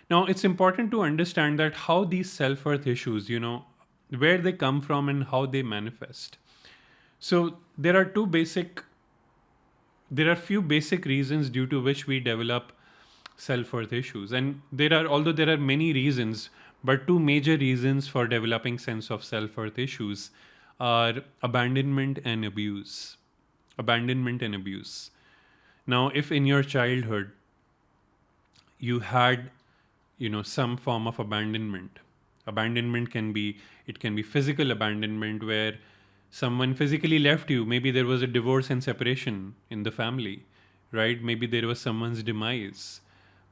Now, it's important to understand that how these self-worth issues, where they come from and how they manifest. So there are few basic reasons due to which we develop self-worth issues. And although there are many reasons, but two major reasons for developing sense of self-worth issues are abandonment and abuse. Abandonment and abuse. Now, if in your childhood you had some form of abandonment, it can be physical abandonment where someone physically left you. Maybe there was a divorce and separation in the family, right? Maybe there was someone's demise.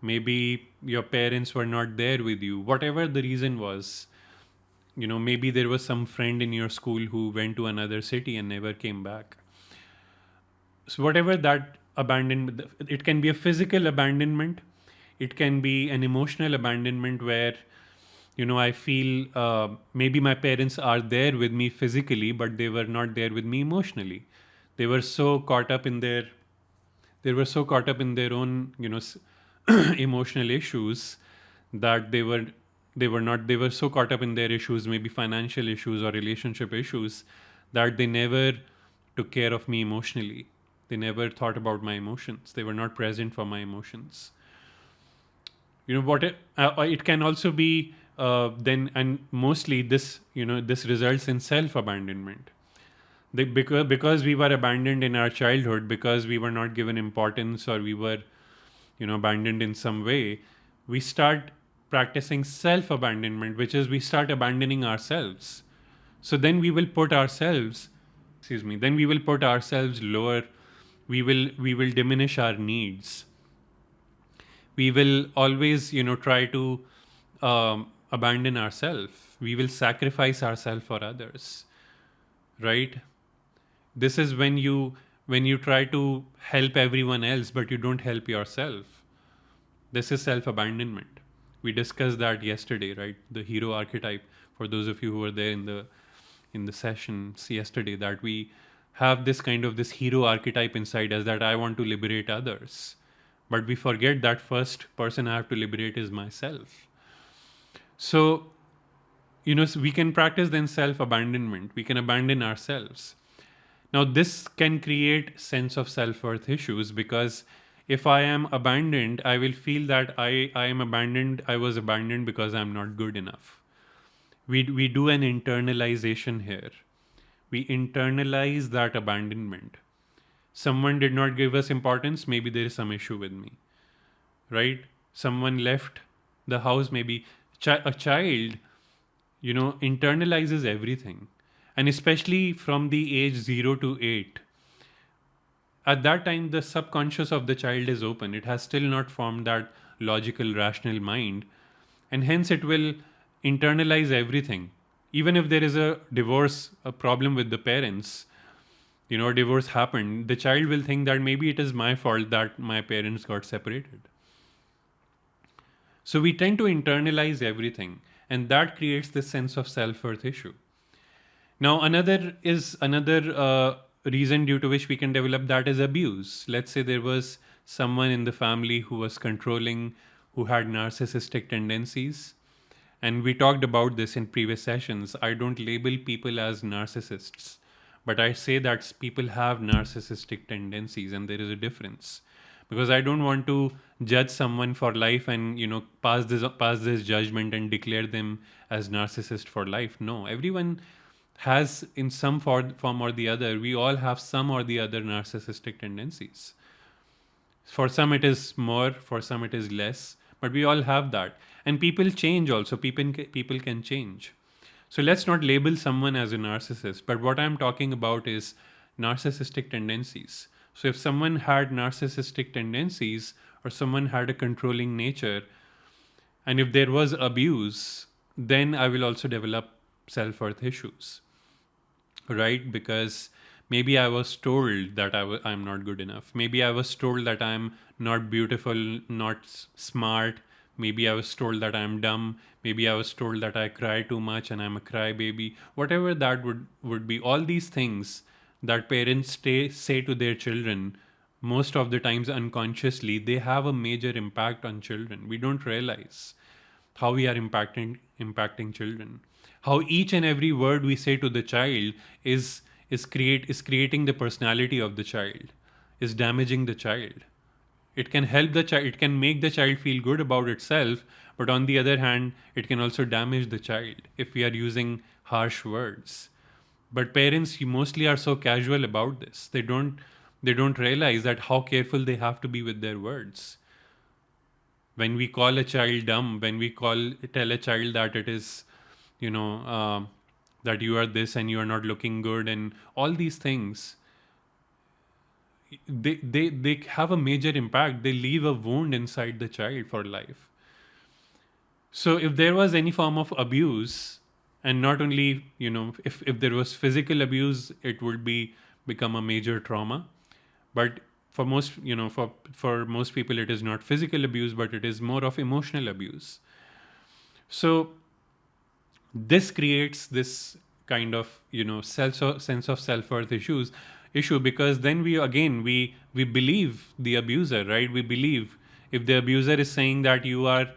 Maybe your parents were not there with you. Whatever the reason was, maybe there was some friend in your school who went to another city and never came back. So whatever that abandonment, it can be a physical abandonment, it can be an emotional abandonment where I feel maybe my parents are there with me physically, but they were not there with me emotionally. They were so caught up in their own emotional issues that they were so caught up in their issues, maybe financial issues or relationship issues, that they never took care of me emotionally. They never thought about my emotions. They were not present for my emotions. It can also be then, and mostly this results in self abandonment. Because we were abandoned in our childhood, because we were not given importance, or we were abandoned in some way, we start practicing self abandonment, which is we start abandoning ourselves. So then we will put ourselves, then we will put ourselves lower. We will diminish our needs. We will always try to abandon ourselves. We will sacrifice ourselves for others, right? This is when you try to help everyone else but you don't help yourself. This is self abandonment. We discussed that yesterday, right? The hero archetype, for those of you who were there in the sessions yesterday, that we have this hero archetype inside us, that I want to liberate others, but we forget that first person I have to liberate is myself. So so we can practice then self abandonment. We can abandon ourselves. Now this can create sense of self-worth issues, because if I am abandoned, I will feel that I am abandoned. I was abandoned because I'm not good enough. We do an internalization here. We internalize that abandonment. Someone did not give us importance, maybe there is some issue with me, right? Someone left the house, maybe a child internalizes everything. And especially from the age 0 to 8, at that time the subconscious of the child is open. It has still not formed that logical rational mind, and hence it will internalize everything. Even if there is a divorce, a problem with the parents, a divorce happened, the child will think that maybe it is my fault that my parents got separated. So we tend to internalize everything, and that creates this sense of self-worth issue. Now, another reason due to which we can develop that is abuse. Let's say there was someone in the family who was controlling, who had narcissistic tendencies. And we talked about this in previous sessions. I don't label people as narcissists, but I say that people have narcissistic tendencies, and there is a difference. Because I don't want to judge someone for life and pass this judgment and declare them as narcissist for life. No, everyone has, in some form or the other, we all have some or the other narcissistic tendencies. For some it is more, for some it is less, but we all have that. And people change also. People can change. So let's not label someone as a narcissist, but what I'm talking about is narcissistic tendencies. So if someone had narcissistic tendencies, or someone had a controlling nature, and if there was abuse, then I will also develop self-worth issues, right? Because maybe I was told that I'm not good enough. Maybe I was told that I'm not beautiful, not smart. Maybe I was told that I'm dumb. Maybe I was told that I cry too much and I'm a crybaby. Whatever that would be, all these things that parents say to their children most of the times unconsciously, they have a major impact on children. We don't realize how we are impacting children, how each and every word we say to the child is creating the personality of the child, is damaging the child. It can help the child, it can make the child feel good about itself, but on the other hand, it can also damage the child if we are using harsh words. But parents mostly are so casual about this. They don't realize that how careful they have to be with their words. When we call a child dumb, when we tell a child that it is, you know, that you are this and you are not looking good and all these things, they have a major impact. They leave a wound inside the child for life. So if there was any form of abuse, and not only, if there was physical abuse, it would become a major trauma. But for most, for most people, it is not physical abuse, but it is more of emotional abuse. So this creates this kind of, sense of self-worth issue, because then we believe the abuser, right? We believe if the abuser is saying that you are,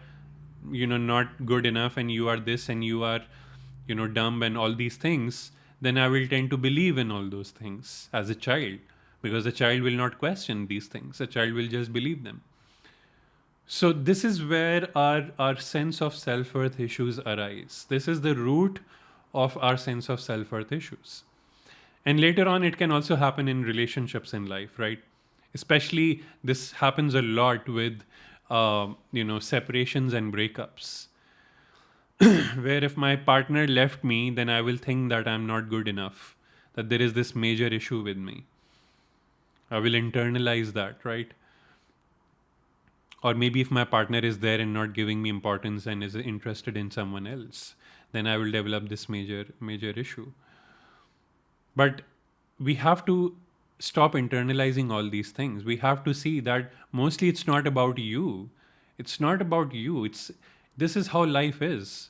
not good enough and you are this and you are, dumb and all these things, then I will tend to believe in all those things as a child, because a child will not question these things. A child will just believe them. So this is where our sense of self-worth issues arise. This is the root of our sense of self-worth issues. And later on, it can also happen in relationships in life, right? Especially this happens a lot with, separations and breakups, where if my partner left me, then I will think that I'm not good enough, that there is this major issue with me. I will internalize that, right? Or maybe if my partner is there and not giving me importance and is interested in someone else, then I will develop this major issue. But we have to stop internalizing all these things. We have to see that mostly it's not about you. It's not about you. This is how life is.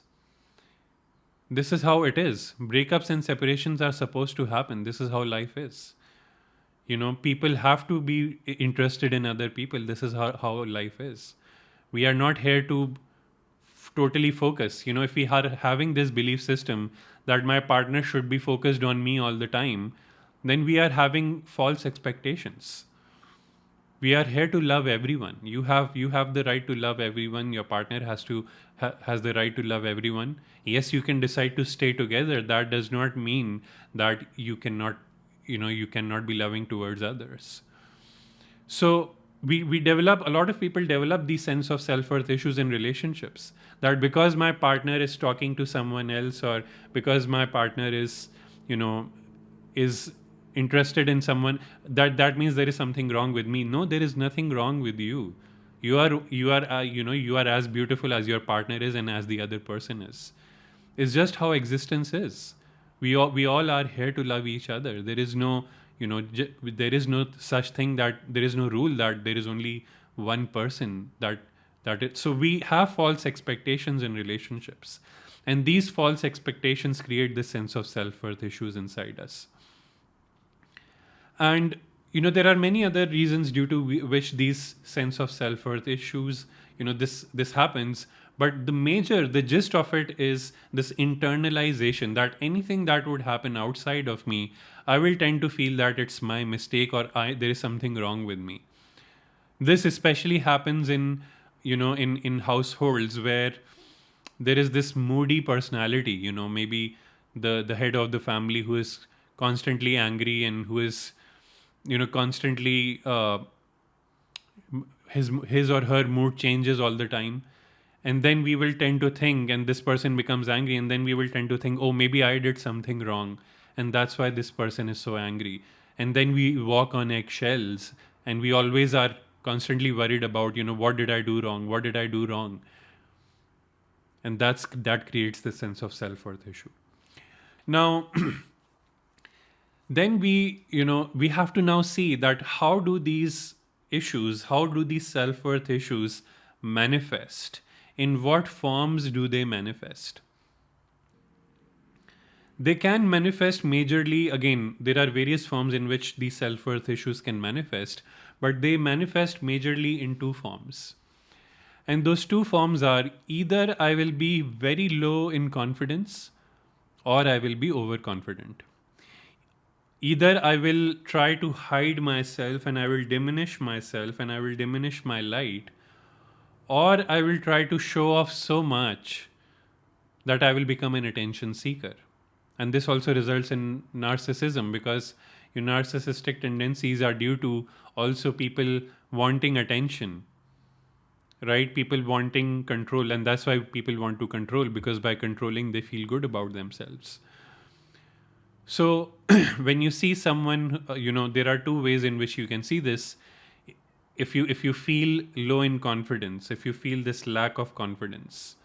This is how it is. Breakups and separations are supposed to happen. This is how life is. People have to be interested in other people. This is how life is. We are not here to totally focus. If we are having this belief system that my partner should be focused on me all the time, then we are having false expectations. We are here to love everyone. You have the right to love everyone. Your partner has the right to love everyone. Yes, you can decide to stay together. That does not mean that you cannot be loving towards others. So we develop, a lot of people develop the sense of self-worth issues in relationships, that because my partner is talking to someone else, or because my partner is interested in someone, that means there is something wrong with me. No, there is nothing wrong with you. You are as beautiful as your partner is and as the other person is. It's just how existence is. We all are here to love each other. There is no there is no such thing, that there is no rule that there is only one person that it. So we have false expectations in relationships, and these false expectations create this sense of self-worth issues inside us. And there are many other reasons due to which these sense of self-worth issues, this happens. But the gist of it is this internalization, that anything that would happen outside of me, I will tend to feel that it's my mistake, or there is something wrong with me. This especially happens in households where there is this moody personality, maybe the head of the family who is constantly angry and who is constantly his or her mood changes all the time. And then we will tend to think, and this person becomes angry, and then we will tend to think, oh, maybe I did something wrong, and that's why this person is so angry. And then we walk on eggshells, and we always are constantly worried about, what did I do wrong? What did I do wrong? And that creates this sense of self-worth issue. Now, then we have to now see that how do these self-worth issues manifest? In what forms do they manifest? They can manifest majorly. Again, there are various forms in which these self-worth issues can manifest, but they manifest majorly in two forms. And those two forms are either I will be very low in confidence or I will be overconfident. Either I will try to hide myself and I will diminish myself and I will diminish my light, or I will try to show off so much that I will become an attention seeker. And this also results in narcissism, because your narcissistic tendencies are due to also people wanting attention, right? People wanting control. And that's why people want to control, because by controlling, they feel good about themselves. So when you see someone, there are two ways in which you can see this. If you feel low in confidence, if you feel this lack of confidence,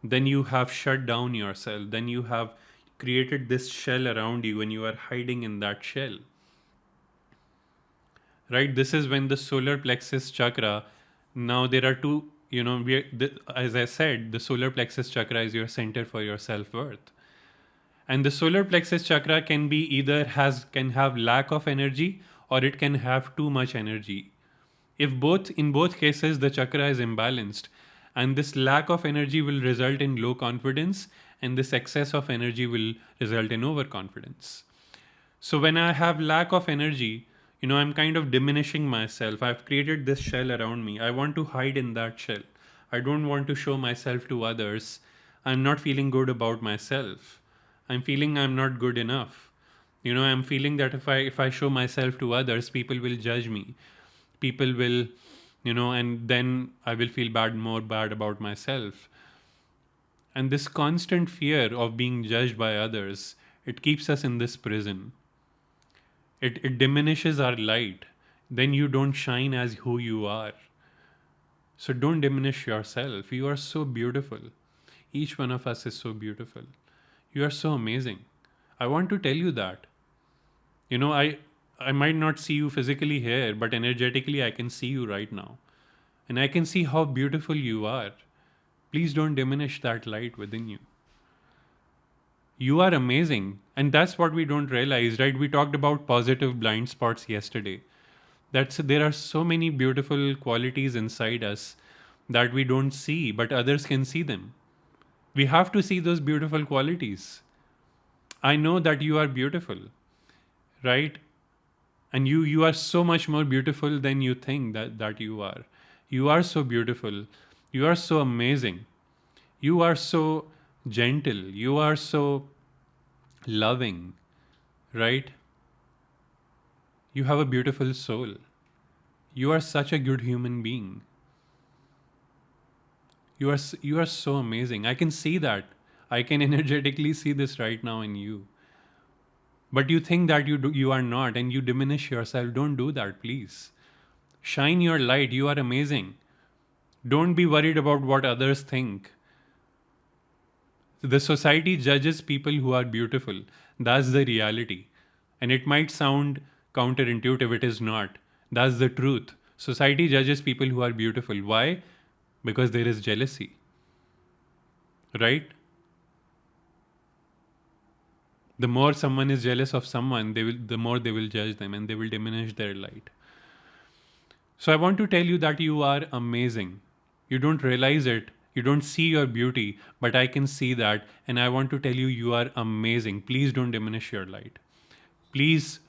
then you have shut down yourself. Then you have created this shell around you and you are hiding in that shell. Right? This is when the solar plexus chakra, now there are two, as I said, the solar plexus chakra is your center for your self-worth. And the solar plexus chakra can be either can have lack of energy, or it can have too much energy. If both, in both cases, the chakra is imbalanced, and this lack of energy will result in low confidence, and this excess of energy will result in overconfidence. So when I have lack of energy, I'm kind of diminishing myself. I've created this shell around me. I want to hide in that shell. I don't want to show myself to others. I'm not feeling good about myself. I'm feeling I'm not good enough. I'm feeling that if I show myself to others, people will judge me. People will, and then I will feel more bad about myself. And this constant fear of being judged by others, it keeps us in this prison. It diminishes our light. Then you don't shine as who you are. So don't diminish yourself. You are so beautiful. Each one of us is so beautiful. You are so amazing. I want to tell you that. I might not see you physically here, but energetically I can see you right now. And I can see how beautiful you are. Please don't diminish that light within you. You are amazing. And that's what we don't realize, right? We talked about positive blind spots yesterday. There are so many beautiful qualities inside us that we don't see, but others can see them. We have to see those beautiful qualities. I know that you are beautiful, right? And you are so much more beautiful than you think that you are. You are so beautiful. You are so amazing. You are so gentle. You are so loving, right? You have a beautiful soul. You are such a good human being. You are so amazing. I can see that. I can energetically see this right now in you. But you think that you are not, and you diminish yourself. Don't do that, please. Shine your light. You are amazing. Don't be worried about what others think. The society judges people who are beautiful. That's the reality. And it might sound counterintuitive. It is not. That's the truth. Society judges people who are beautiful. Why? Because there is jealousy. Right? The more someone is jealous of someone, the more they will judge them, and they will diminish their light. So I want to tell you that you are amazing. You don't realize it. You don't see your beauty, but I can see that. And I want to tell you, you are amazing. Please don't diminish your light. Please,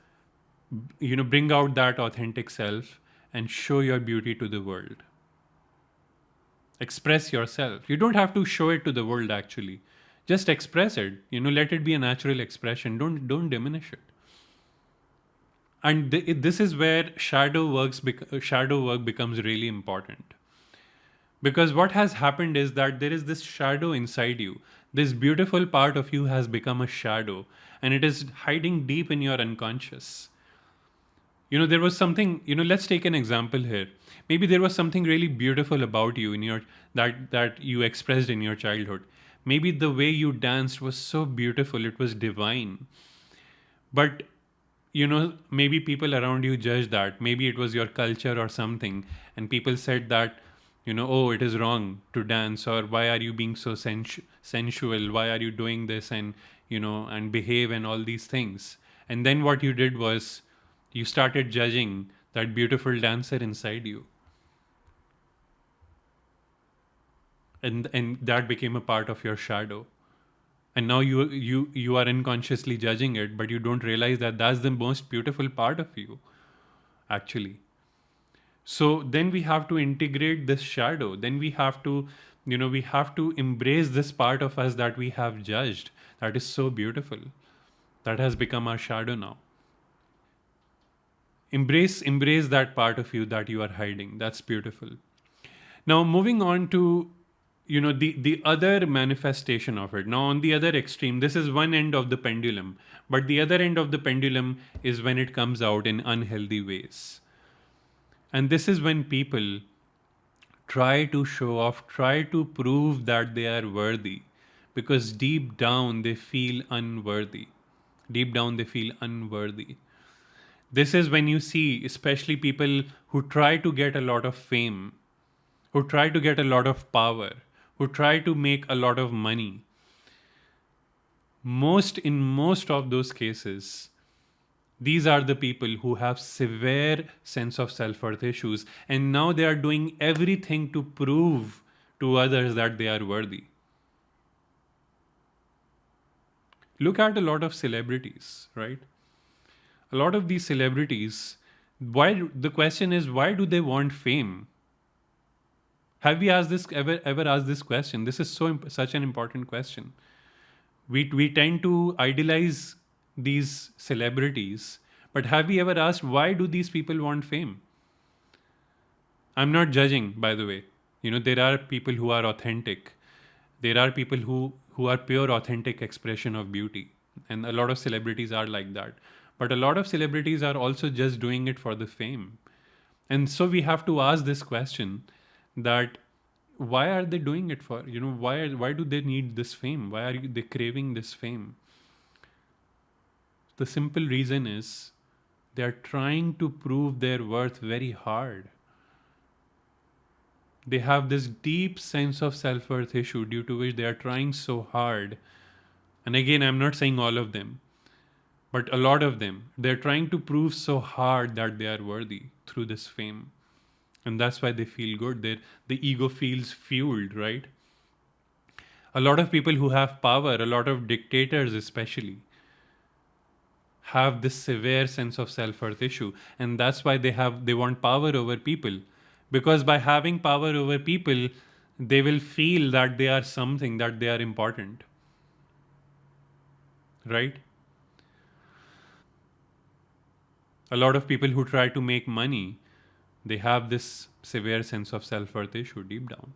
bring out that authentic self and show your beauty to the world. Express yourself. You don't have to show it to the world, actually. Just express it. Let it be a natural expression. Don't diminish it. And this is where shadow work becomes really important. Because what has happened is that there is this shadow inside you. This beautiful part of you has become a shadow, and it is hiding deep in your unconscious. There was something, let's take an example here. Maybe there was something really beautiful about you that you expressed in your childhood. Maybe the way you danced was so beautiful, it was divine. But maybe people around you judged that. Maybe it was your culture or something, and people said that, oh, it is wrong to dance, or why are you being so sensual? Why are you doing this, and and behave and all these things? And then what you did was you started judging that beautiful dancer inside you. And that became a part of your shadow. And now you are unconsciously judging it, but you don't realize that that's the most beautiful part of you, actually. So then we have to integrate this shadow. Then we have to, we have to embrace this part of us that we have judged, that is so beautiful, that has become our shadow now. Embrace that part of you that you are hiding. That's beautiful. Now moving on to, the other manifestation of it. Now on the other extreme, this is one end of the pendulum, but the other end of the pendulum is when it comes out in unhealthy ways. And this is when people try to show off, try to prove that they are worthy, because deep down they feel unworthy. Deep down they feel unworthy. This is when you see, especially people who try to get a lot of fame, who try to get a lot of power, who try to make a lot of money. In most of those cases, these are the people who have severe sense of self-worth issues, and now they are doing everything to prove to others that they are worthy. Look at a lot of celebrities, right? A lot of these celebrities, the question is, why do they want fame? Have we asked this ever asked this question? This is such an important question. We tend to idolize these celebrities, but have we ever asked, why do these people want fame? I'm not judging, by the way. There are people who are authentic. There are people who are pure authentic expression of beauty, and a lot of celebrities are like that. But a lot of celebrities are also just doing it for the fame. And so we have to ask this question, that why are they doing it for? Why do they need this fame? Why are they craving this fame? The simple reason is they are trying to prove their worth very hard. They have this deep sense of self-worth issue due to which they are trying so hard. And again, I'm not saying all of them, but a lot of them, they're trying to prove so hard that they are worthy through this fame. And that's why they feel good. The ego feels fueled, right? A lot of people who have power, a lot of dictators especially, have this severe sense of self-worth issue. And that's why they want power over people. Because by having power over people, they will feel that they are something, that they are important. Right? A lot of people who try to make money, they have this severe sense of self-worth issue deep down.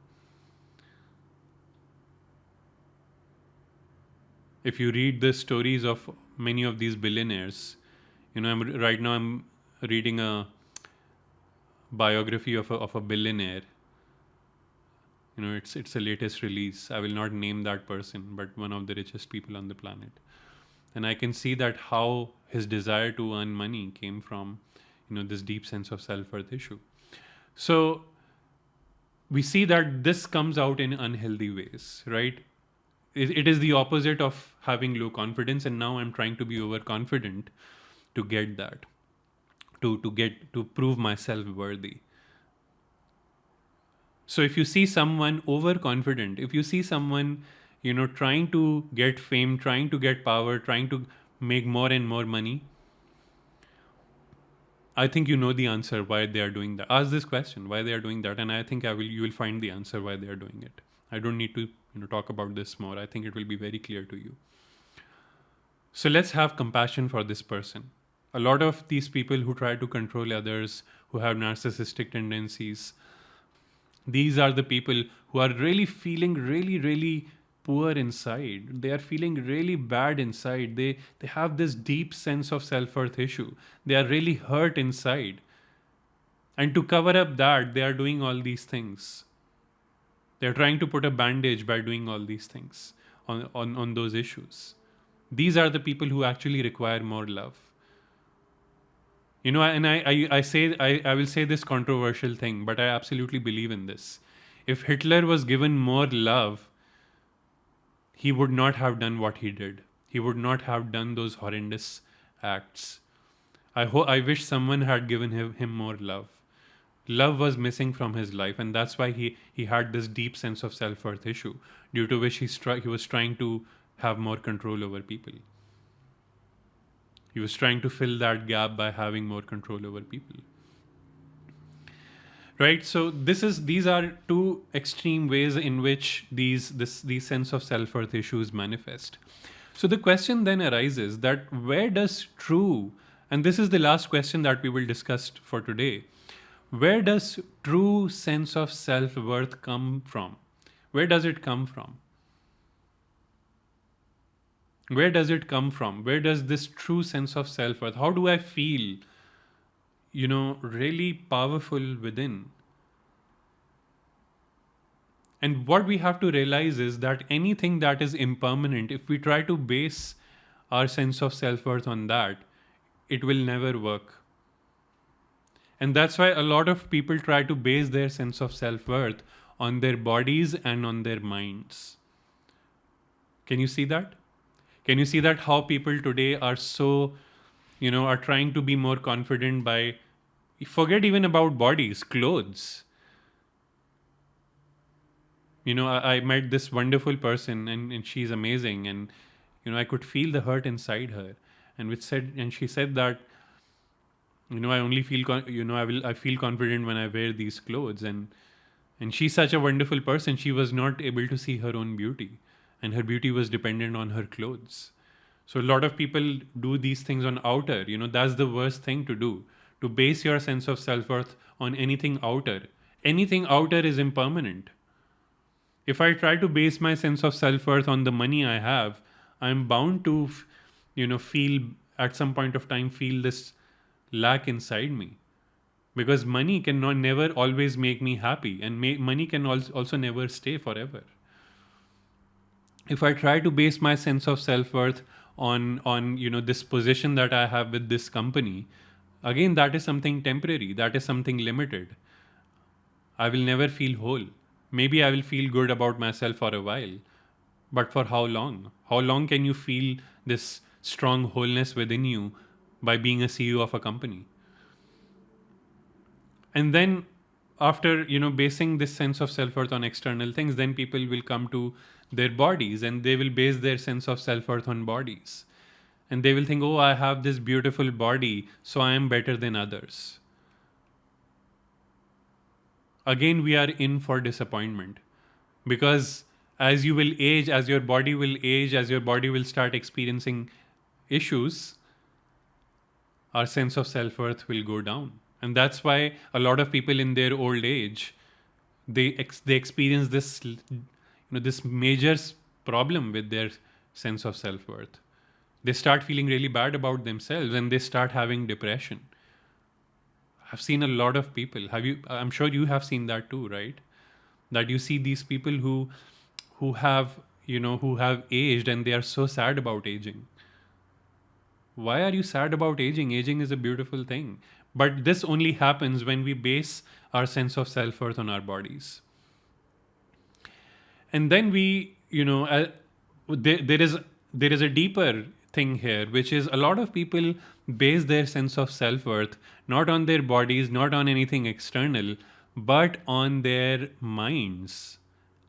If you read the stories of many of these billionaires, right now I'm reading a biography of a billionaire. It's a latest release. I will not name that person, but one of the richest people on the planet. And I can see that how his desire to earn money came from, this deep sense of self-worth issue. So we see that this comes out in unhealthy ways, right? It is the opposite of having low confidence, and now I'm trying to be overconfident to get that, to prove myself worthy. So if you see someone overconfident, if you see someone, trying to get fame, trying to get power, trying to make more and more money, I think you know the answer why they are doing that. Ask this question, why they are doing that, and I think you will find the answer why they are doing it. I don't need to talk about this more. I think it will be very clear to you. So let's have compassion for this person. A lot of these people who try to control others, who have narcissistic tendencies, these are the people who are really feeling really, really poor inside. They are feeling really bad inside. They have this deep sense of self-worth issue. They are really hurt inside. And to cover up that, they are doing all these things. They're trying to put a bandage by doing all these things on those issues. These are the people who actually require more love. And I will say this controversial thing, but I absolutely believe in this. If Hitler was given more love, he would not have done what he did. He would not have done those horrendous acts. I wish someone had given him more love. Love was missing from his life, and that's why he had this deep sense of self-worth issue, due to which he was trying to have more control over people. He was trying to fill that gap by having more control over people. Right? So these are two extreme ways in which these sense of self-worth issues manifest. So the question then arises that where does true, and this is the last question that we will discuss for today, where does true sense of self-worth come from? Where does it come from? Where does it come from? Where does this true sense of self-worth, how do I feel, really powerful within? And what we have to realize is that anything that is impermanent, if we try to base our sense of self-worth on that, it will never work. And that's why a lot of people try to base their sense of self-worth on their bodies and on their minds. Can you see that? Can you see that how people today are so, are trying to be more confident by, forget even about bodies, clothes. I met this wonderful person, and she's amazing, and I could feel the hurt inside her, and she said that, I only feel I feel confident when I wear these clothes, and she's such a wonderful person. She was not able to see her own beauty, and her beauty was dependent on her clothes. So a lot of people do these things on outer. That's the worst thing to do, to base your sense of self-worth on anything outer. Anything outer is impermanent. If I try to base my sense of self-worth on the money I have, I'm bound to, feel at some point of time, feel this lack inside me. Because money cannot never always make me happy, and money can also never stay forever. If I try to base my sense of self-worth on this position that I have with this company, again, that is something temporary, that is something limited. I will never feel whole. Maybe I will feel good about myself for a while, but for how long? How long can you feel this strong wholeness within you by being a CEO of a company? And then after, basing this sense of self-worth on external things, then people will come to their bodies, and they will base their sense of self-worth on bodies. And they will think, oh, I have this beautiful body, so I am better than others. Again, we are in for disappointment, because as you will age, as your body will age, as your body will start experiencing issues, our sense of self-worth will go down. And that's why a lot of people in their old age, they experience this major problem with their sense of self-worth. They start feeling really bad about themselves, and they start having depression. I've seen a lot of people. I'm sure you have seen that too, right? That you see these people who have aged, and they are so sad about aging. Why are you sad about aging? Aging is a beautiful thing. But this only happens when we base our sense of self-worth on our bodies. And then there is a deeper thing here, which is a lot of people base their sense of self-worth not on their bodies, not on anything external, but on their minds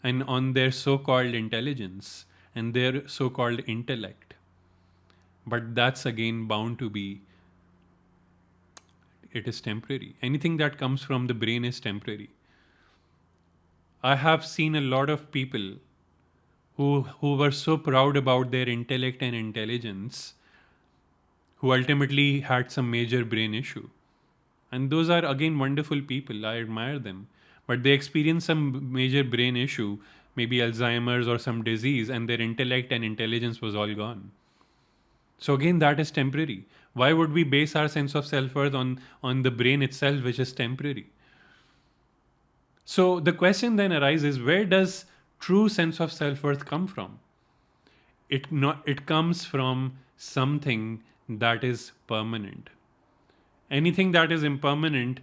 and on their so-called intelligence and their so-called intellect. But that's again bound to be, it is temporary. Anything that comes from the brain is temporary. I have seen a lot of people who were so proud about their intellect and intelligence, who ultimately had some major brain issue. And those are again wonderful people. I admire them. But they experience some major brain issue, maybe Alzheimer's or some disease, and their intellect and intelligence was all gone. So again, that is temporary. Why would we base our sense of self-worth on the brain itself, which is temporary? So the question then arises, where does true sense of self-worth come from? It comes from something that is permanent. Anything that is impermanent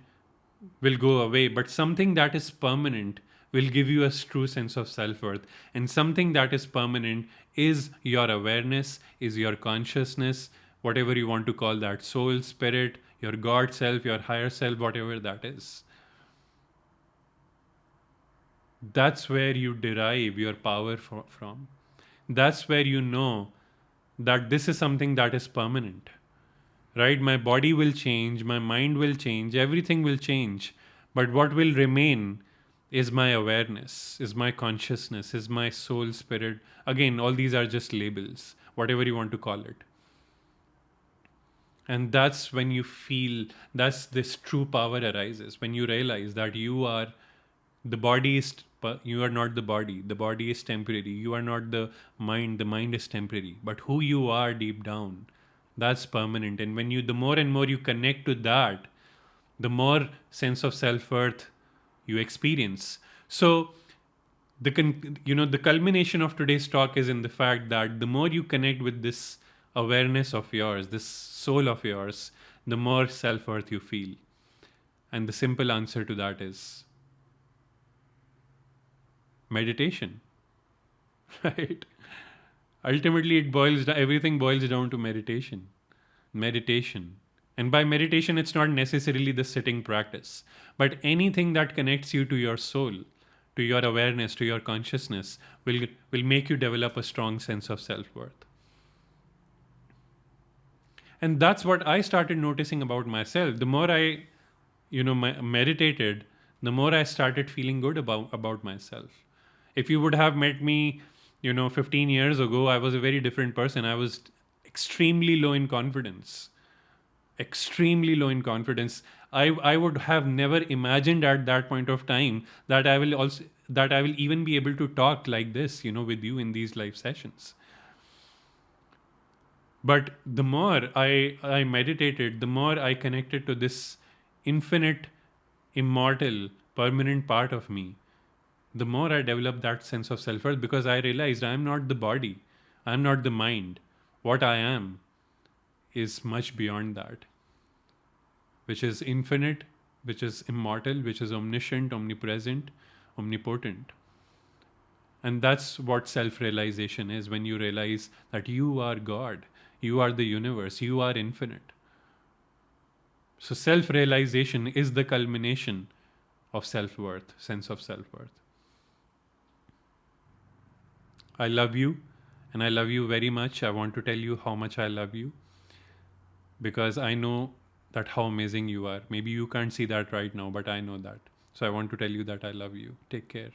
will go away, but something that is permanent will give you a true sense of self-worth. And something that is permanent is your awareness, is your consciousness, whatever you want to call that, soul, spirit, your God self, your higher self, whatever that is. That's where you derive your power from. That's where you know that this is something that is permanent, right? My body will change, my mind will change, everything will change. But what will remain is my awareness, is my consciousness, is my soul, spirit. Again, all these are just labels, whatever you want to call it. And that's when you feel, that's this true power arises, when you realize that you are, the body is, you are not the body is temporary, you are not the mind is temporary, but who you are deep down, that's permanent. And when you, the more and more you connect to that, the more sense of self-worth you experience. So the culmination of today's talk is in the fact that the more you connect with this awareness of yours, this soul of yours, the more self-worth you feel. And the simple answer to that is meditation. Right? Ultimately, everything boils down to meditation. And by meditation, it's not necessarily the sitting practice, but anything that connects you to your soul, to your awareness, to your consciousness, will make you develop a strong sense of self-worth. And that's what I started noticing about myself. The more I, meditated, the more I started feeling good about myself. If you would have met me, 15 years ago, I was a very different person. I was extremely low in confidence. Extremely low in confidence. I would have never imagined at that point of time that I will even be able to talk like this, with you in these live sessions. But the more I meditated, the more I connected to this infinite, immortal, permanent part of me, the more I developed that sense of self-worth, because I realized I am not the body, I am not the mind. What I am is much beyond that, which is infinite, which is immortal, which is omniscient, omnipresent, omnipotent. And that's what self-realization is, when you realize that you are God, you are the universe, you are infinite. So self-realization is the culmination of self-worth, sense of self-worth. I love you, and I love you very much. I want to tell you how much I love you, because I know that how amazing you are. Maybe you can't see that right now, but I know that. So I want to tell you that I love you. Take care.